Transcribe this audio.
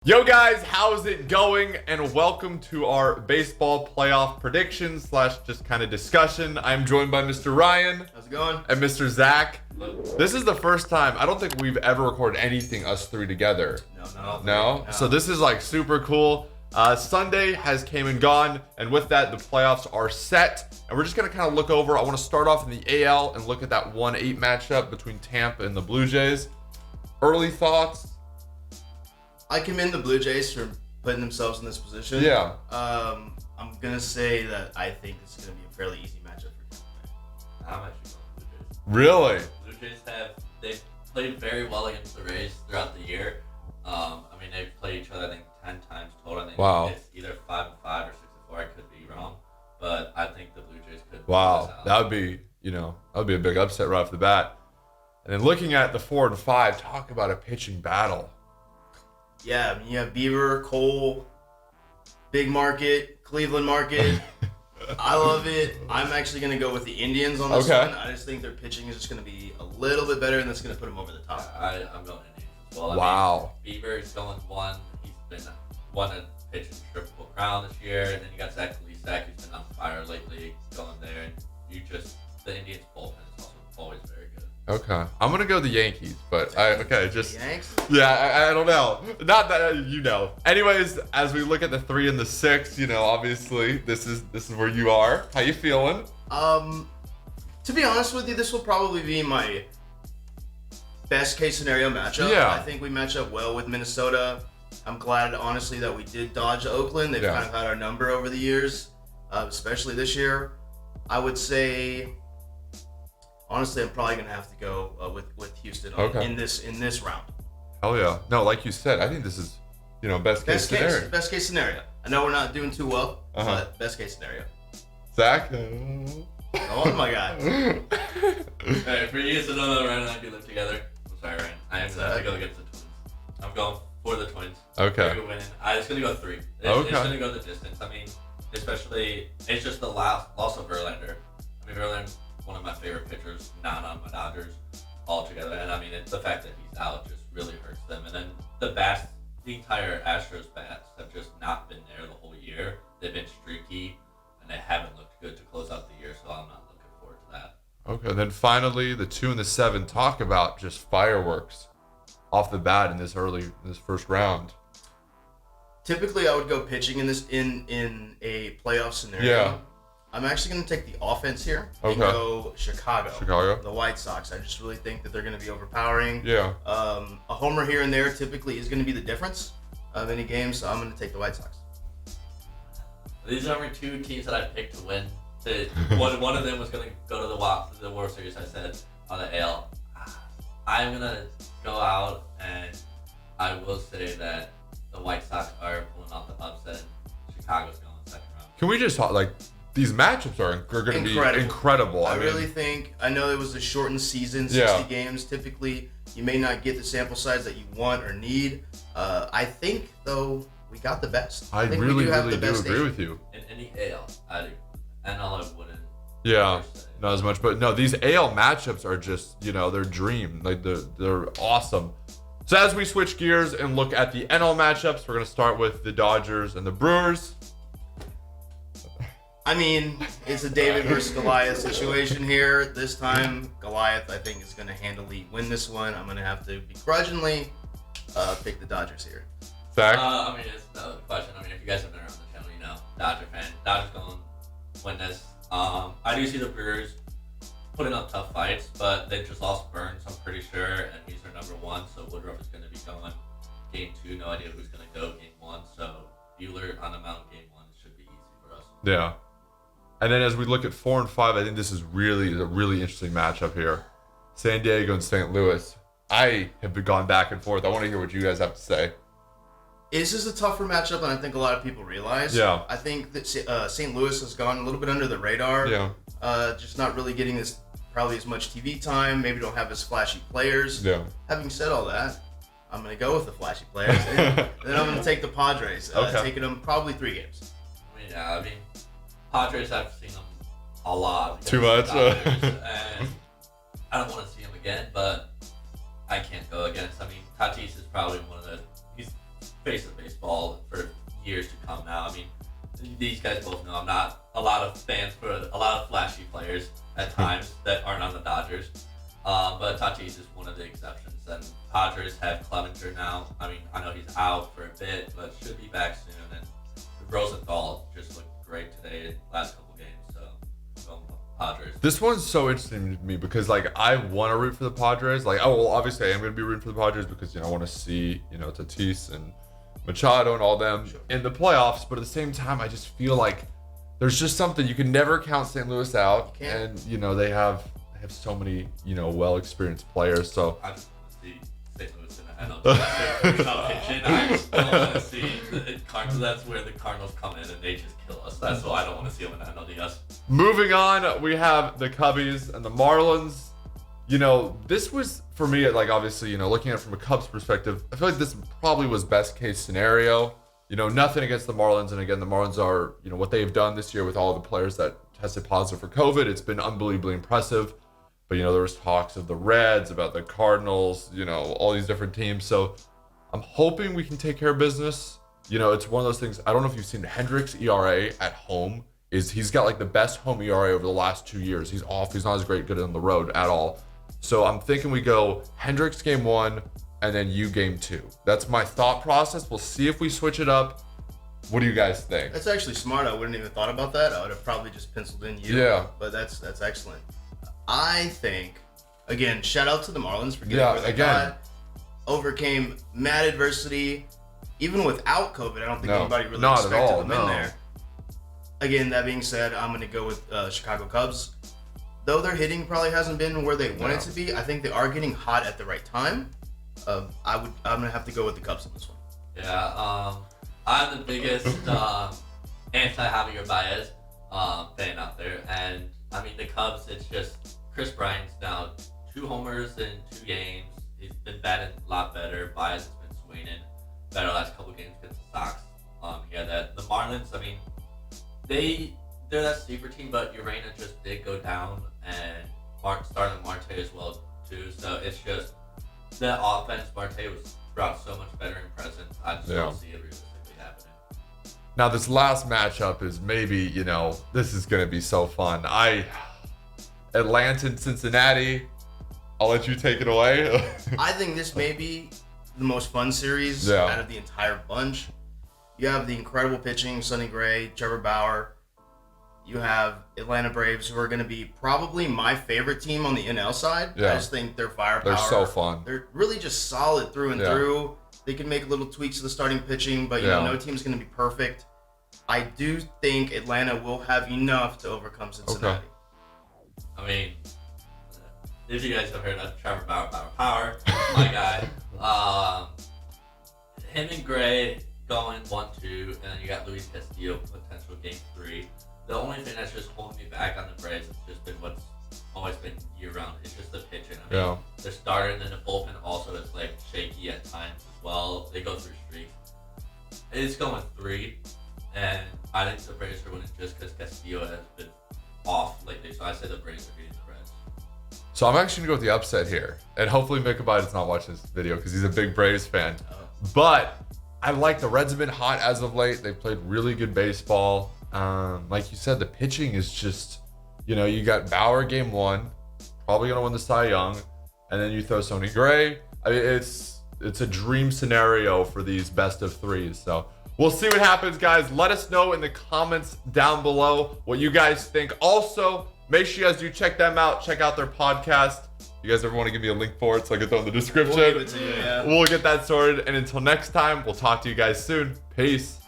Yo guys, how's it going? And welcome to our baseball playoff predictions slash just kind of discussion. I'm joined by Mr. Ryan. How's it going? And Mr. Zach. This is the first time, I don't think we've ever recorded anything us three together. No? So this is like super cool. Sunday has came and gone, and with that, the playoffs are set. And we're just gonna kind of look over. I want to start off in the AL and look at that 1-8 matchup between Tampa and the Blue Jays. Early thoughts? I commend the Blue Jays for putting themselves in this position. Yeah. I'm going to say that I think this is going to be a fairly easy matchup for Tampa. I'm actually going Blue Jays. Really? Blue Jays they've played very well against the Rays throughout the year. They've played each other, I think, 10 times total. I think it's either 5-5 or 6-4. I could be wrong. But I think the Blue Jays could pull this out. That would be a big upset right off the bat. And then looking at the 4 and 5, talk about a pitching battle. Yeah, you have Bieber, Cole, big market, Cleveland market. I love it. I'm actually going to go with the Indians on this one. I just think their pitching is just going to be a little bit better, and that's going to put them over the top. I'm going Indians as well. Wow. Bieber is going one. He's been won a pitching triple crown this year, and then you got Zack, who's been on fire lately, going there. And the Indians bullpen is also always very good. Okay, I'm gonna go the Yankees, but I don't know. Not that Anyways, as we look at the 3 and the 6, obviously this is where you are. How you feeling? To be honest with you, this will probably be my best case scenario matchup. Yeah. I think we match up well with Minnesota. I'm glad, honestly, that we did dodge Oakland. They've kind of had our number over the years, especially this year. I would say, honestly, I'm probably gonna have to go with Houston in this round. Hell yeah! No, like you said, I think this is best case scenario. Best case scenario. I know we're not doing too well, but best case scenario. Zach. Oh my God. Hey, for you to know that Ryan and I do live together. I'm sorry, Ryan. I am going to go against the Twins. I'm going for the Twins. Okay. They're winning. It's going to go 3. It's going to go the distance. Especially, it's just the loss of Verlander. Verlander's one of my favorite pitchers, not on my Dodgers altogether. And it's the fact that he's out just really hurts them. And then the entire Astros bats have just not been there the whole year. They've been streaky, and they haven't looked good to close out the year, so I'm not looking forward to that. Okay, then finally, the 2 and the 7, talk about just fireworks off the bat in this first round. Typically, I would go pitching in a playoff scenario. Yeah. I'm actually going to take the offense here and go Chicago. The White Sox. I just really think that they're going to be overpowering. Yeah. A homer here and there typically is going to be the difference of any game, so I'm going to take the White Sox. These are only 2 teams that I picked to win. One of them was going to go to the World Series, I said, on the AL. I'm going to go out, and I will say that the White Sox are pulling off the upset, and Chicago's going second round. Can we just talk, these matchups are going to be incredible. I really think, I know it was a shortened season, 60 games. Typically, you may not get the sample size that you want or need. I think, though, we got the best. I really do agree with you. In the AL, I do. NL, I wouldn't. Yeah, not as much. But no, these AL matchups are just, they're dream. They're awesome. So as we switch gears and look at the NL matchups, we're going to start with the Dodgers and the Brewers. It's a David versus Goliath situation here. This time, Goliath, I think, is going to handily win this one. I'm going to have to begrudgingly pick the Dodgers here. Zach? It's no question. If you guys have been around the channel, Dodger fan. Dodgers going to win this. I do see the Brewers putting up tough fights, but they just lost Burns, I'm pretty sure, and he's their number 1, so Woodruff is going to be going game 2. No idea who's going to go game 1, so Buehler on the mound game 1 should be easy for us. Yeah. And then as we look at 4 and 5, I think this is a really interesting matchup here. San Diego and St. Louis. I have gone back and forth. I want to hear what you guys have to say. This is a tougher matchup than I think a lot of people realize. Yeah. I think that St. Louis has gone a little bit under the radar. Yeah. Just not really getting probably as much TV time. Maybe don't have as flashy players. Yeah. Having said all that, I'm going to go with the flashy players. And then I'm going to take the Padres. Taking them probably 3 games. Padres, I've seen them a lot. Too much? And I don't want to see them again, but I can't go against. Tatis is probably face of baseball for years to come now. I mean, these guys both know I'm not a lot of fans for a lot of flashy players at times that aren't on the Dodgers. But Tatis is one of the exceptions. And Padres have Clevenger now. I mean, I know he's out for a bit, but should be back soon. And Rosenthal just looked great today in the last couple games. So, Padres. This one's so interesting to me because, like, I want to root for the Padres. Like, oh, well, obviously I am going to be rooting for the Padres because, I want to see, Tatis and Machado and all them in the playoffs. But at the same time, I just feel like there's just something. You can never count St. Louis out. And, they have so many, well-experienced players. So I just want to see St. Louis in the NL pitching. I just don't want to see the Cardinals. That's where the Cardinals come in and they just kill us. That's why I don't want to see them in the NLDS. Moving on, we have the Cubbies and the Marlins. This was, for me, like, obviously, looking at it from a Cubs perspective, I feel like this probably was best case scenario. Nothing against the Marlins. And again, the Marlins are, what they've done this year with all the players that tested positive for COVID. It's been unbelievably impressive. But, there was talks of the Reds, about the Cardinals, all these different teams. So I'm hoping we can take care of business. It's one of those things. I don't know if you've seen Hendricks' ERA at home. He's got, like, the best home ERA over the last 2 years. He's off. He's not as good on the road at all. So I'm thinking we go Hendricks game 1 and then you game 2. That's my thought process. We'll see if we switch it up. What do you guys think? That's actually smart. I wouldn't even thought about that. I would have probably just penciled in you. Yeah. But that's excellent. I think, again, shout out to the Marlins for getting where they got. Overcame mad adversity. Even without COVID, I don't think anybody really expected them in there. Again, that being said, I'm going to go with Chicago Cubs. Though their hitting probably hasn't been where they want it to be, I think they are getting hot at the right time. I'm going to have to go with the Cubs on this one. Yeah, I'm the biggest anti-Javier Baez fan out there. And, I mean, the Cubs, it's just Chris Bryant's now 2 homers in 2 games. He's been batting a lot better. Baez has been swinging better last couple games against the Sox. The Marlins, I mean, they're that sleeper team, but Urena just did go down, and starting Marte as well too. So it's just the offense. Marte was brought so much better in presence. I just don't see it realistically happening. Now this last matchup is maybe this is gonna be so fun. Atlanta and Cincinnati. I'll let you take it away. I think this may be the most fun series out of the entire bunch. You have the incredible pitching, Sonny Gray, Trevor Bauer. You have Atlanta Braves, who are going to be probably my favorite team on the NL side. I just think their firepower. They're so fun. They're really just solid through and through. They can make little tweaks to the starting pitching, but no team's going to be perfect. I do think Atlanta will have enough to overcome Cincinnati. Okay. I mean, if you guys have heard of Trevor Bauer, Power, my guy. Him and Gray going 1-2, and then you got Luis Castillo potential game 3. The only thing that's just holding me back on the Braves has just been what's always been year-round. It's just the pitching. I mean, their starter and then the bullpen also is like shaky at times as well. They go through streaks. It's going 3, and I think the Braves are winning just because Castillo has been off lately. So I say the Braves are beating the Reds. So I'm actually gonna go with the upset here, and hopefully Mikabite is not watching this video because he's a big Braves fan. But I like the Reds have been hot as of late. They've played really good baseball. Like you said, the pitching is just, you got Bauer game 1, probably gonna win the Cy Young, and then you throw Sonny Gray. I mean, it's a dream scenario for these best of 3s. So we'll see what happens, guys. Let us know in the comments down below what you guys think. Also, make sure you guys do check them out. Check out their podcast. You guys ever want to give me a link for it so I can throw it in the description? We'll give it to you, We'll get that sorted. And until next time, we'll talk to you guys soon. Peace.